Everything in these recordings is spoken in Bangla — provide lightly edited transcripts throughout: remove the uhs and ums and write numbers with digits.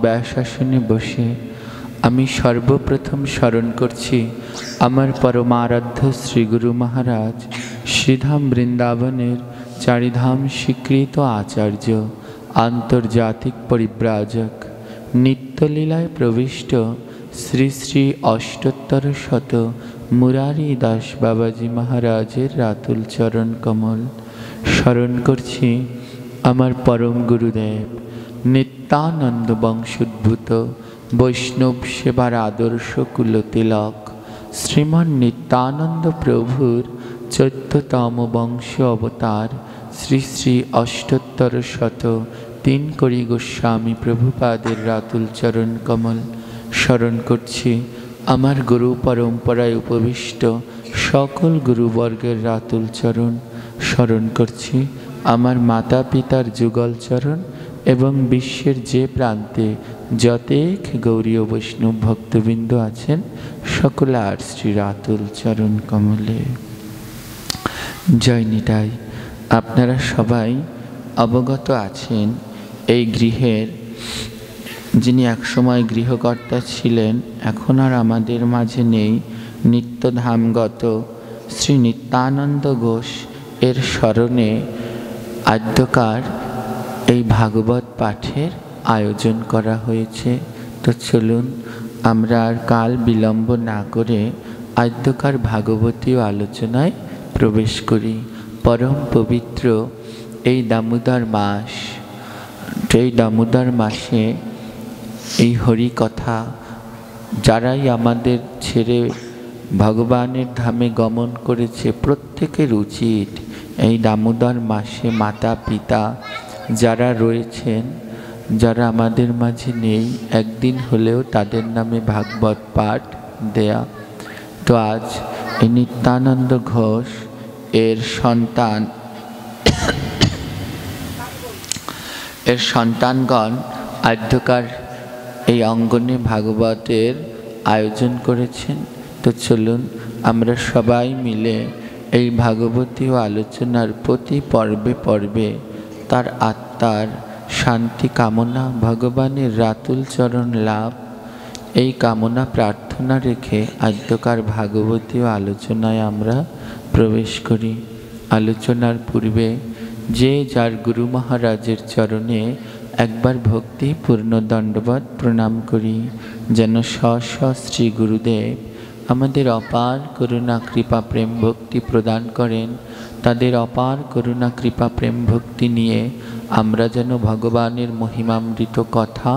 ব্যাসাসনে বসে আমি সর্বপ্রথম স্মরণ করছি আমার পরমারাধ্য শ্রী গুরু মহারাজ শ্রীধাম বৃন্দাবনের চারিধাম স্বীকৃত আচার্য, আন্তর্জাতিক পরিব্রাজক, নিত্যলীলায় প্রবিষ্ট শ্রী শ্রী অষ্টোত্তর শত মুরারি দাস বাবাজি মহারাজের রাতুল চরণ কমল। স্মরণ করছি আমার পরম গুরুদেব নিত্যানন্দ বংশোদ্ভূত বৈষ্ণব সেবার আদর্শ কুলতিলক শ্রীমান নিত্যানন্দ প্রভুর 14তম বংশ অবতার শ্রী শ্রী অষ্টোত্তর শত 3 করি গোস্বামী প্রভুপাদের রাতুল চরণ কমল। স্মরণ করছি আমার গুরু পরম্পরায় উপবিষ্ট সকল গুরুবর্গের রাতুল চরণ। স্মরণ করছি আমার মাতা পিতার যুগল চরণ এবং বিশ্বের যে প্রান্তে যতেক গৌরীয় বৈষ্ণব ভক্তবৃন্দ আছেন সকলার শ্রী রাতুল চরণ কমলে জয় নিতাই। আপনারা সবাই অবগত আছেন এই গৃহের যিনি একসময় গৃহকর্তা ছিলেন, এখন আর আমাদের মাঝে নেই, নিত্যধামগত শ্রী নিত্যানন্দ ঘোষ এর স্মরণে আদ্যকার এই ভাগবত পাঠের আয়োজন করা হয়েছে। তো চলুন আমরা আর কাল বিলম্ব না করে আদ্যকার ভাগবতীয় আলোচনায় প্রবেশ করি। পরম পবিত্র এই দামোদর মাস, এই দামোদর মাসে এই হরি কথা যারাই আমাদের ছেড়ে ভগবানের ধামে গমন করেছে প্রত্যেকের উচিত এই দামোদর মাসে মাতা পিতা যারা রয়েছেন, যারা আমাদের মাঝে নেই, একদিন হলেও তাদের নামে ভাগবত পাঠ দেয়া। তো আজ এই নিত্যানন্দ ঘোষ এর সন্তানগণ আদ্যকার এই অঙ্গনে ভাগবতের আয়োজন করেছেন। তো চলুন আমরা সবাই মিলে এই ভাগবতীয় আলোচনার প্রতি পর্বে পর্বে তার আত্মার শান্তি কামনা, ভগবানের রাতুল চরণ লাভ, এই কামনা প্রার্থনা রেখে আদ্যকার ভাগবতীয় আলোচনায় আমরা প্রবেশ করি। আলোচনার পূর্বে যে যার গুরু মহারাজের চরণে একবার ভক্তিপূর্ণ দণ্ডবত প্রণাম করি, যেন স্ব শ্রী গুরুদেব আমাদের অপার করুণা কৃপা প্রেম ভক্তি প্রদান করেন। তাদের অপার করুণা কৃপা প্রেম ভক্তি নিয়ে আমরা যেন ভগবানের মহিমামৃত কথা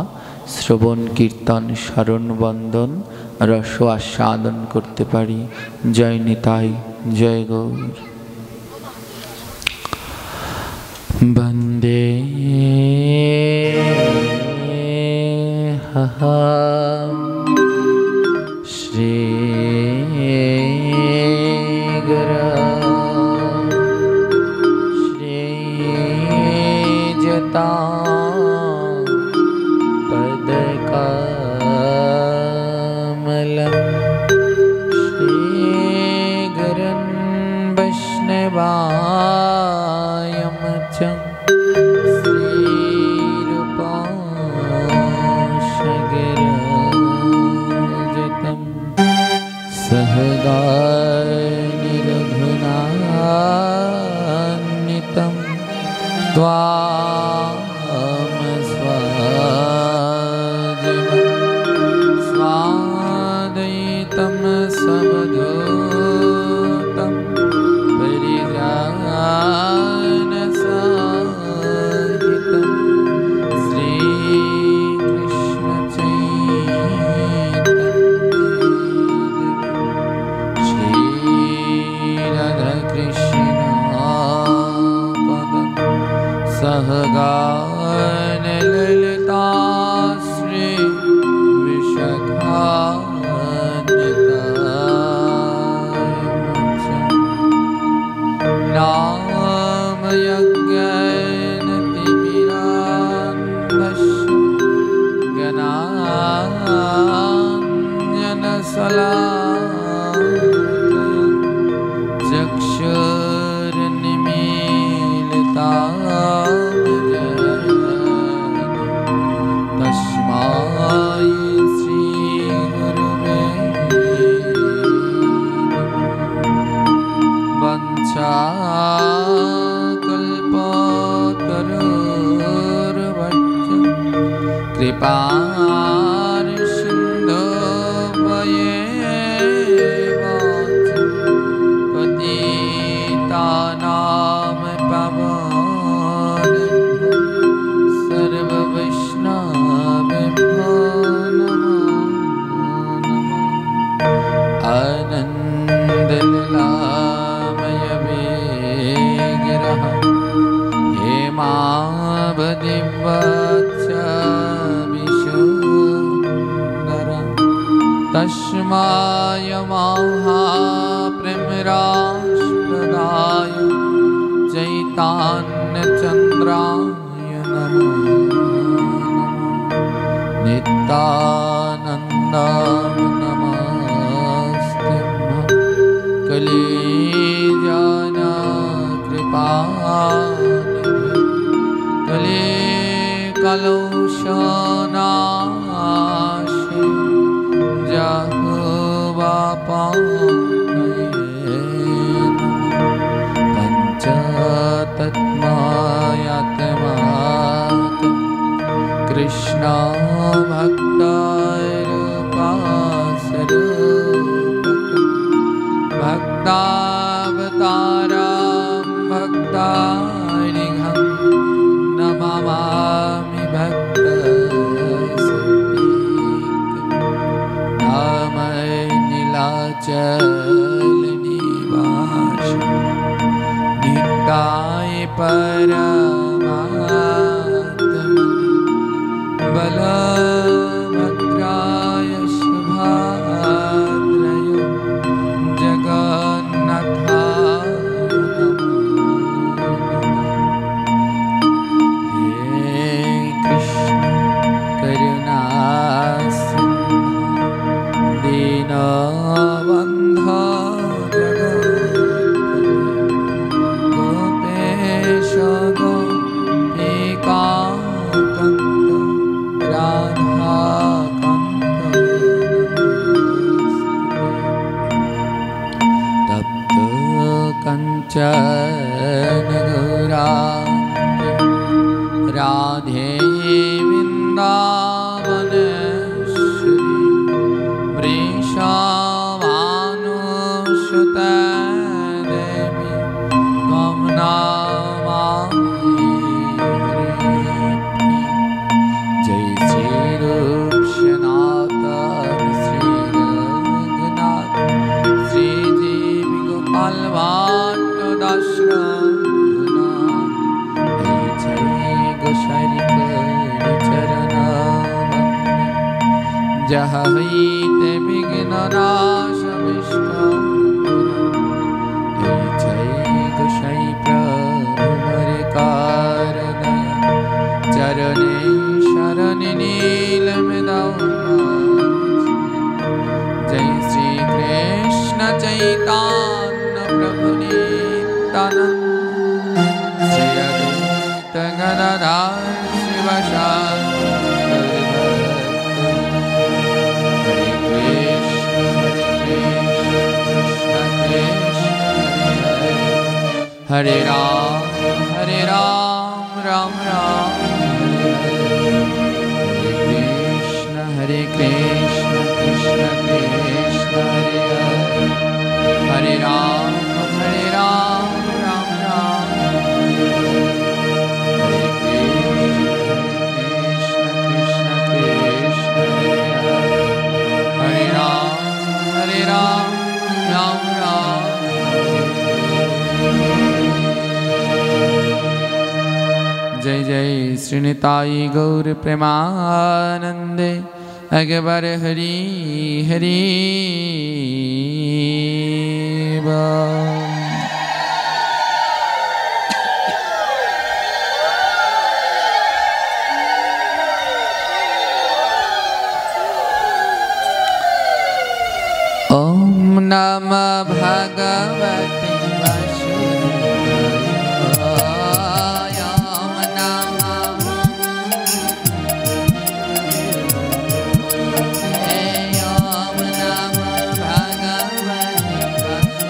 শ্রবণ কীর্তন স্মরণ বন্দন রস আস্বাদন করতে পারি। জয় নিতাই, জয় গৌর। বন্দে শ্রী গুরু শ্রীযতা পদকমলম শ্রীগুরুন বৈষ্ণবায়ম চ শ্রীরূপশগিরযতম सहगानिरघुनान्वितं त्वां कृपार सिंधु पतितानां पावनेभ्यो सर्ववैष्णवेभ्यो नमो नमः। आनन्दलीलामय विग्रह हेमावदिव्याच्च विशुन्दर तस्मै महाप्रेमरास्पदाय चैतन्यचन्द्राय नमो नमः। नित्यानन्दाय नमस्तेभ्यः कलिजान कृपानिधे कलिकलुषनाशे जहोवापालये पञ्चतत्त्वात्मात् कृष्ण भक्तारूपासरूपक भक्तावतारां भक्तारिहं नमामि भक्तसंज्ञकं नामय नीलाचलनिवास नित्याय परमात्मने बलभद्राय शुभाद्रय जगन्नाथाय नमो नमः। हे कृष्ण करुणा सिंधु दीनबन्धो जगत्पते गोपेश गोपिकान्त राधाकान्त नमोऽस्तुते। तप्त कंचन गौरांगी राधे वृंदावनेश्वरी वृषभानुसुते देवी त्वं नमामि हरिप्रिये। जय श्री रूप सनातन श्री रघुनाथ श्री देवी गोपाल भट्ट दास रघुनाथ। जय गोसाई कर चरण वंदे जहते विघ्न नाश विष्णु। जय गोसाई प्रभु मोरे कार दया चरणे शरण नील जय श्री कृष्ण चैतन्य प्रभु नित्यानंद श्री अद्वैत गदाधर शिवासादि हरे कृष्ण कृष्ण कृष्ण हरे हरे राम राम राम हरे हरे कृष्ण कृष्ण कृष्ण हरे हरे राम राम राम हरे कृष्ण कृष्ण कृष्ण हरे राम राम राम। जय जय श्रीनिताई गौर प्रेमानंदे अकबर हरि हरि बोल। ओम नमः भगवते वासुदेवाय। ओम नमः ओम नमः भगवते वासुदेवाय।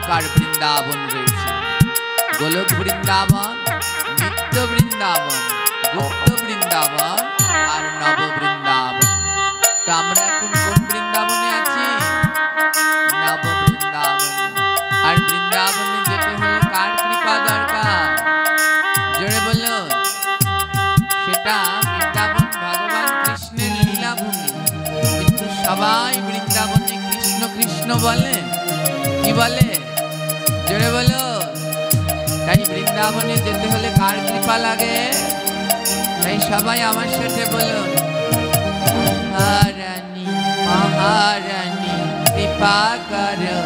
প্রকার বৃন্দাবন রয়েছে। গোলক বৃন্দাবন, নিত্য বৃন্দাবন, গুপ্ত বৃন্দাবন আর নব বৃন্দাবন। তো আমরা এখন কোন বৃন্দাবনে আছি? নব বৃন্দাবনে। আর বৃন্দাবনে যেতে হলে কার কৃপা দরকার? জোরে বলো। সেটা বৃন্দাবন ভগবান কৃষ্ণের লীলাভূমি, কিন্তু সবাই বৃন্দাবনে কৃষ্ণ কৃষ্ণ বলে। কি বলে? জোরে বলো। তাই বৃন্দাবনে যেতে হলে কার কৃপা লাগে? তাই সবাই আমার সাথে বলুন, মহারানী মহারানী কৃপা করো,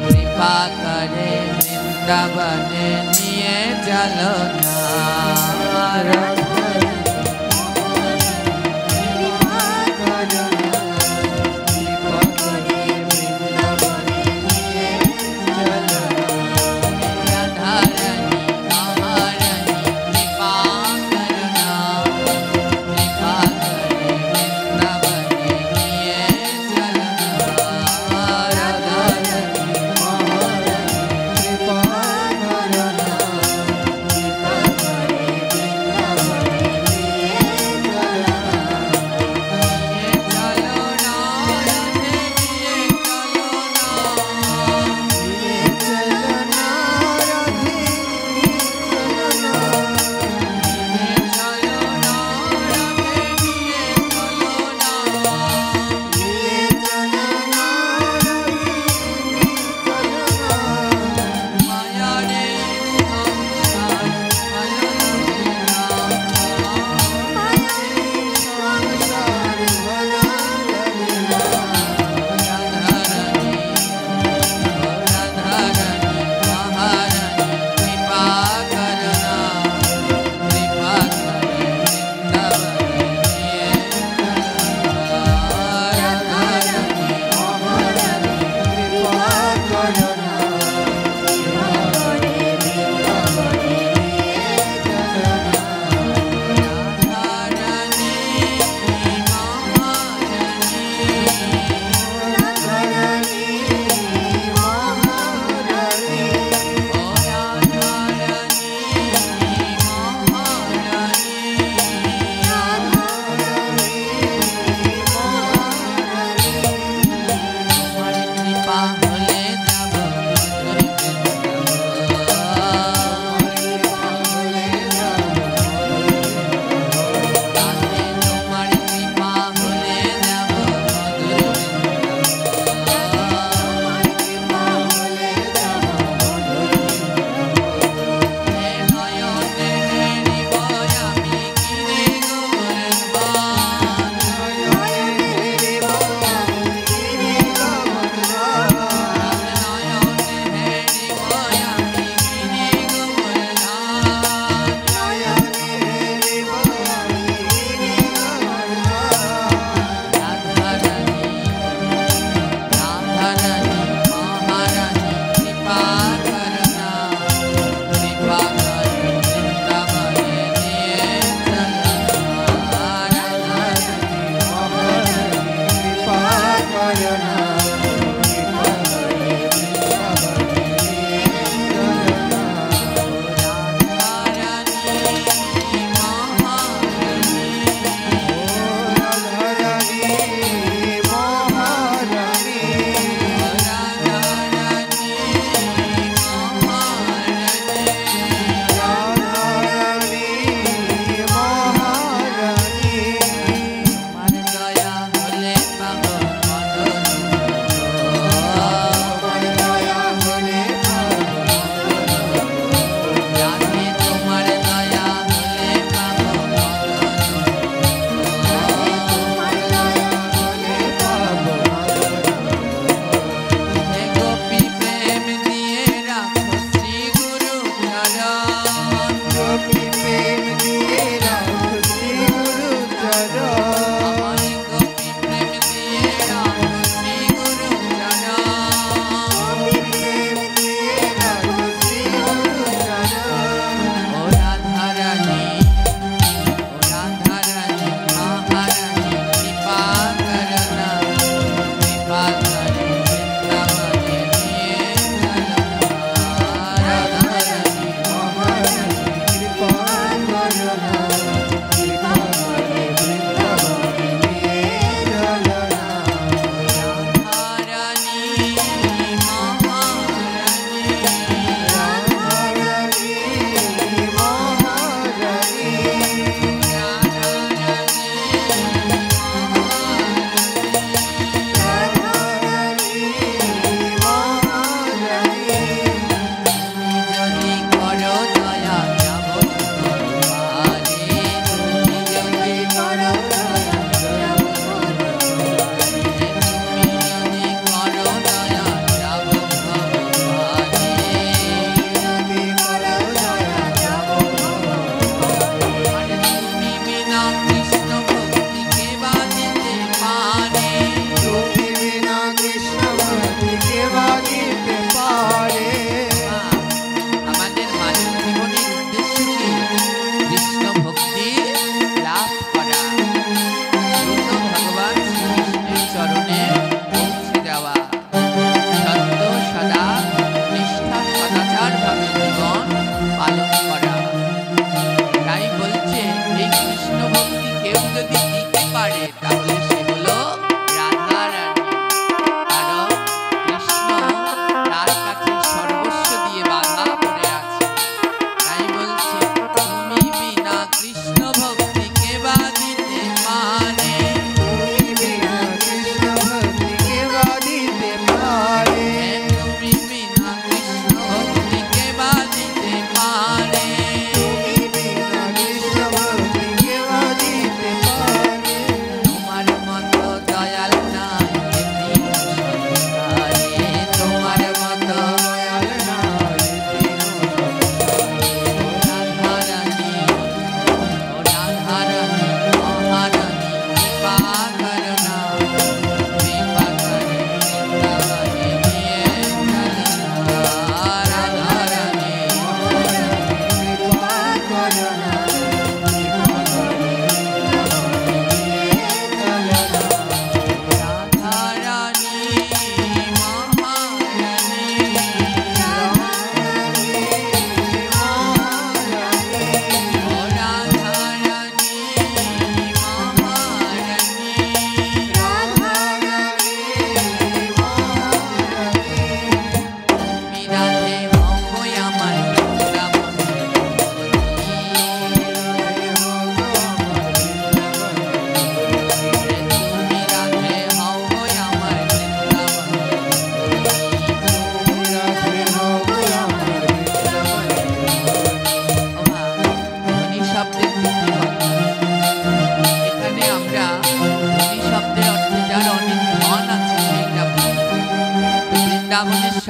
কৃপা করে বৃন্দাবনে নিয়ে চলো না।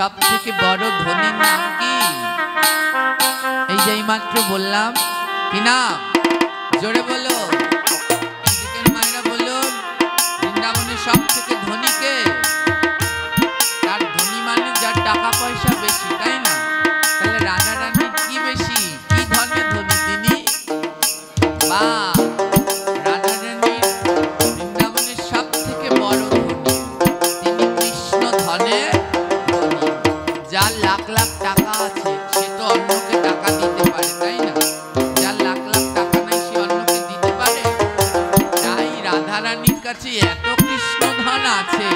সব থেকে বড় ধনীর নাম কি? এই যে মাত্র বললাম, কি নাম? জোরে বলো। মায়েরা বলুন, বৃন্দাবনের সব থেকে ধনীকে? তার ধনী মানে যার টাকা পয়সা বেশি, তাই না? তাহলে রাধা রানীর কি বেশি, কি ধনে ধনী তিনি? বা রাধা রানীর বৃন্দাবনের সব থেকে বড় ধনী, তিনি কৃষ্ণ ধনে ধনী। যার লাখ লাখ টাকা আছে সে তো অন্যকে টাকা দিতে পারে, তাই না? যার লাখ লাখ টাকা নাই সে অন্যকে দিতে পারে? তাই রাধা রানীর কাছে এত কৃষ্ণ ধন আছে,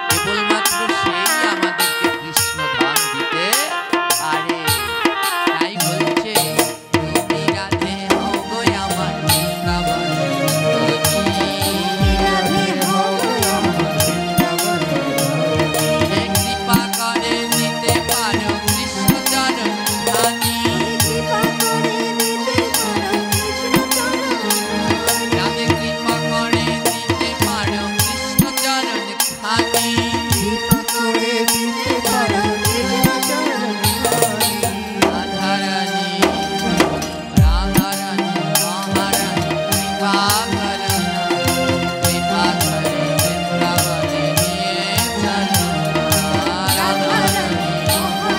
কেবলমাত্র সেই আমাদেরকে কৃষ্ণ ধন দিতে পারে। তাই বলছে, তুমি রাধে হও গো আমার বৃন্দাবনের ধনী, কৃপা করে দিতে পারো কৃষ্ণ চরণ খানি, রাধে কৃপা করে দিতে পারো কৃষ্ণ চরণ খানি। রাধা রানী, রাধা রানী, মহারানী, কৃপা করো না, কৃপা করে বৃন্দাবনে নিয়ে চলো না। রাধা রানী, রাধা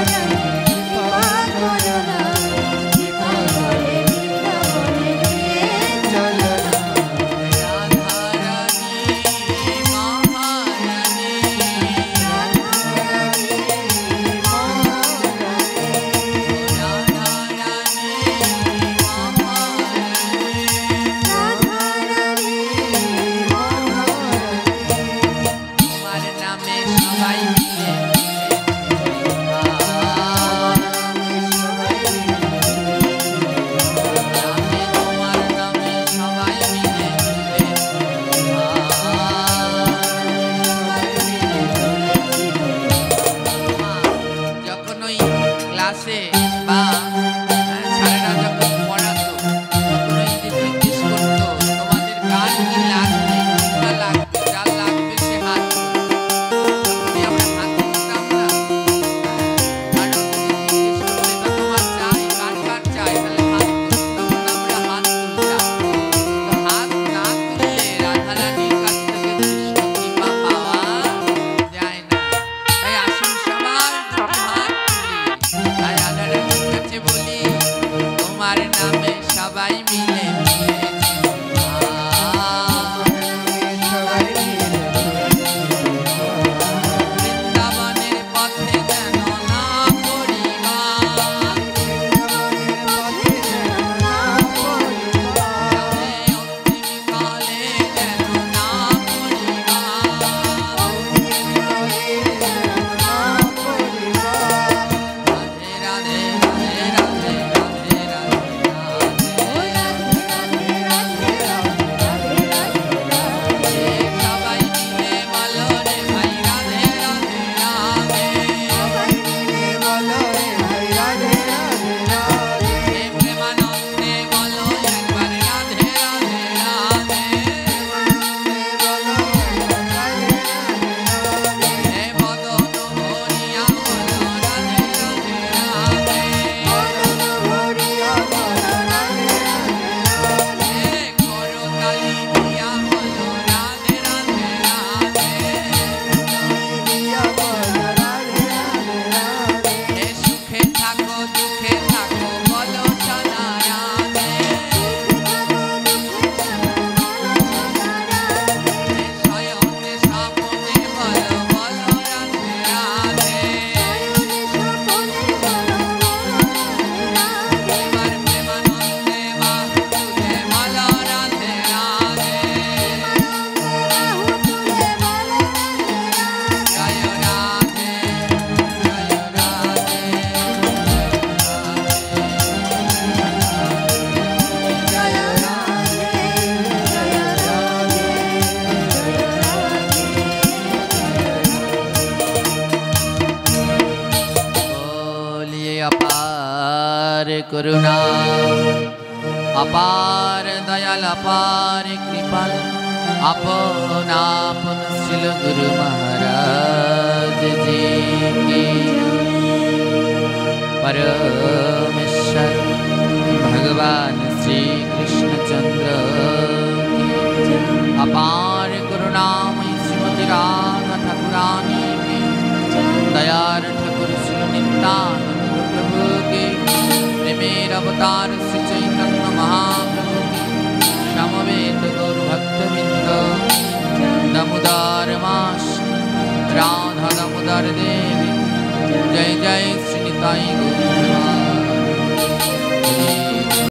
রানী, মহারানী, রাধা রানী, মহারানী, তোমার নামে সবাই মিলে নামে, তোমার নামে সবাই মিলে যখন ওই ক্লাসে বা ছাড়েরা যখন পড়াতো, তখন ওই যে জিজ্ঞেস করতো, তোমাদের কার কি লাগবে, কোনটা লাগবে, যার লাগবে সে হাত তুলবে। তখনই আমরা হাত তুলতাম না? কারণ যদি জিজ্ঞেস করতে, "তা তোমার চাই, কার কার চাই?" তাহলে হাত তুলতাম, তখন আমরা হাত তুলতাম। তো হাত না তুললে রাধা রানীর কাছ থেকে কৃষ্ণ কৃপা পাওয়া যায় না। তাই আসুন সবাই দুটি হাত তুলি আর রাধা রানীর কাছে বলি, তোমার নামে সবাই মিলে মিলেছে বৃন্দাবনের পথে যেন না পড়িবা, যাবে অন্তিম কালে যেন না পড়িবা। রাধে রাধে, রাধে রাধে, রাধে রাধে, সবাই মিলে বলো রে ভাই রাধে রাধে, রাধে হে প্রেমানন্দে বলো একবার রাধে রাধে, রাধে হে মদন ভরিয়া বলো রাধে রাধে, রাধে হে করতালি দিয়া বলো রাধে রাধে, রাধে হে সুখে থাকো দুঃখে থাকো বলো সদা রাধে, হে শয়নে স্বপ্নে বলো বলো রাধে রাধে, এবার প্রেমানন্দে বাহু তুলে বলো রাধে রাধে, জয় রাধে, জয় রাধে, बोलिए अपार करुणा, अपार दयाल, अपार कृपाल, अपन आपन श्रील गुरु महाराज जी की। परमेश्वर भगवान श्री कृष्णचंद्र की अपार करुणामयी श्रीमती राधा ठाकुरानी की दयार ठाकुर श्री नित्यानंद प्रभु की प्रेमेर अवतार श्री चैतन्य महाप्रभु की समवेत गौर भक्तवृंद दामोदर मास राधा दामोदर देवी जय जय श्री निताई गौर